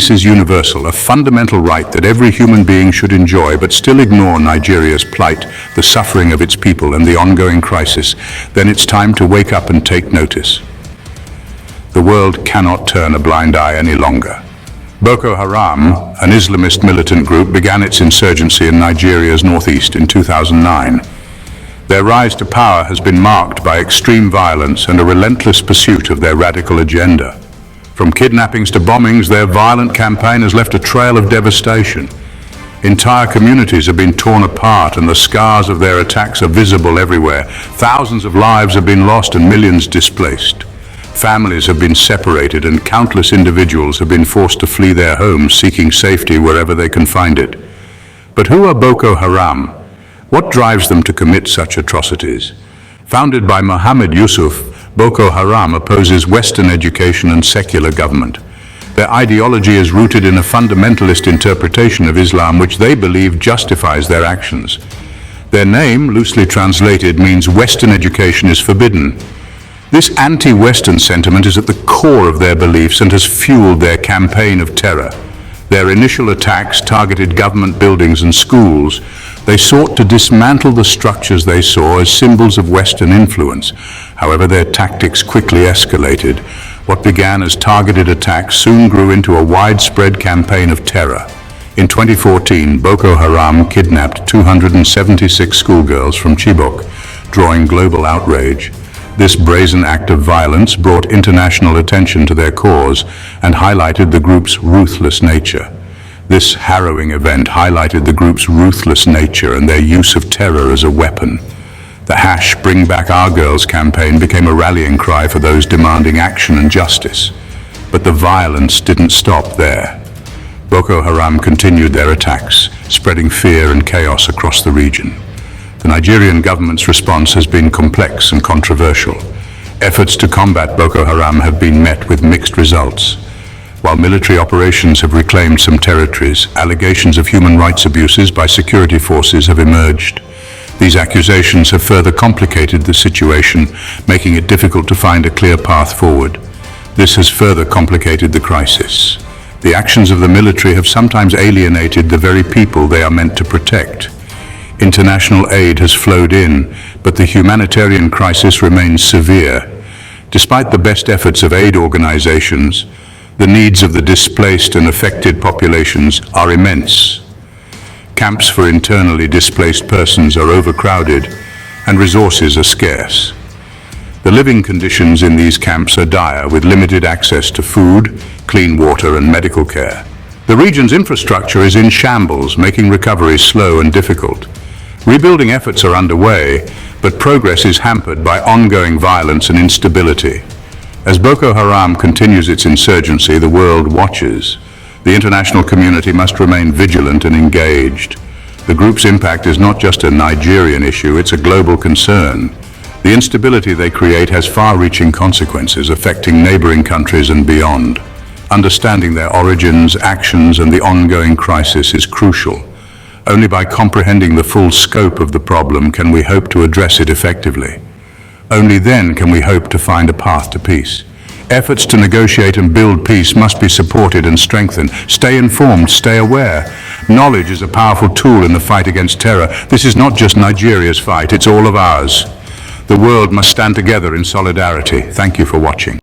Peace is universal, a fundamental right that every human being should enjoy, but still ignore Nigeria's plight, the suffering of its people, and the ongoing crisis, then it's time to wake up and take notice. The world cannot turn a blind eye any longer. Boko Haram, an Islamist militant group, began its insurgency in Nigeria's northeast in 2009. Their rise to power has been marked by extreme violence and a relentless pursuit of their radical agenda. From kidnappings to bombings, their violent campaign has left a trail of devastation. Entire communities have been torn apart and the scars of their attacks are visible everywhere. Thousands of lives have been lost and millions displaced. Families have been separated and countless individuals have been forced to flee their homes, seeking safety wherever they can find it. But who are Boko Haram? What drives them to commit such atrocities? Founded by Mohammed Yusuf, Boko Haram opposes Western education and secular government. Their ideology is rooted in a fundamentalist interpretation of Islam which they believe justifies their actions. Their name, loosely translated, means Western education is forbidden. This anti-Western sentiment is at the core of their beliefs and has fueled their campaign of terror. Their initial attacks targeted government buildings and schools. They sought to dismantle the structures they saw as symbols of Western influence. However, their tactics quickly escalated. What began as targeted attacks soon grew into a widespread campaign of terror. In 2014, Boko Haram kidnapped 276 schoolgirls from Chibok, drawing global outrage. This brazen act of violence brought international attention to their cause and highlighted the group's ruthless nature. This harrowing event highlighted the group's ruthless nature and their use of terror as a weapon. The #Bring Back Our Girls campaign became a rallying cry for those demanding action and justice. But the violence didn't stop there. Boko Haram continued their attacks, spreading fear and chaos across the region. The Nigerian government's response has been complex and controversial. Efforts to combat Boko Haram have been met with mixed results. While military operations have reclaimed some territories, allegations of human rights abuses by security forces have emerged. These accusations have further complicated the situation, making it difficult to find a clear path forward. This has further complicated the crisis. The actions of the military have sometimes alienated the very people they are meant to protect. International aid has flowed in, but the humanitarian crisis remains severe. Despite the best efforts of aid organizations, the needs of the displaced and affected populations are immense. Camps for internally displaced persons are overcrowded and resources are scarce. The living conditions in these camps are dire, with limited access to food, clean water and medical care. The region's infrastructure is in shambles, making recovery slow and difficult. Rebuilding efforts are underway, but progress is hampered by ongoing violence and instability. As Boko Haram continues its insurgency, the world watches. The international community must remain vigilant and engaged. The group's impact is not just a Nigerian issue, it's a global concern. The instability they create has far-reaching consequences affecting neighboring countries and beyond. Understanding their origins, actions, and the ongoing crisis is crucial. Only by comprehending the full scope of the problem can we hope to address it effectively. Only then can we hope to find a path to peace. Efforts to negotiate and build peace must be supported and strengthened. Stay informed, stay aware. Knowledge is a powerful tool in the fight against terror. This is not just Nigeria's fight, it's all of ours. The world must stand together in solidarity. Thank you for watching.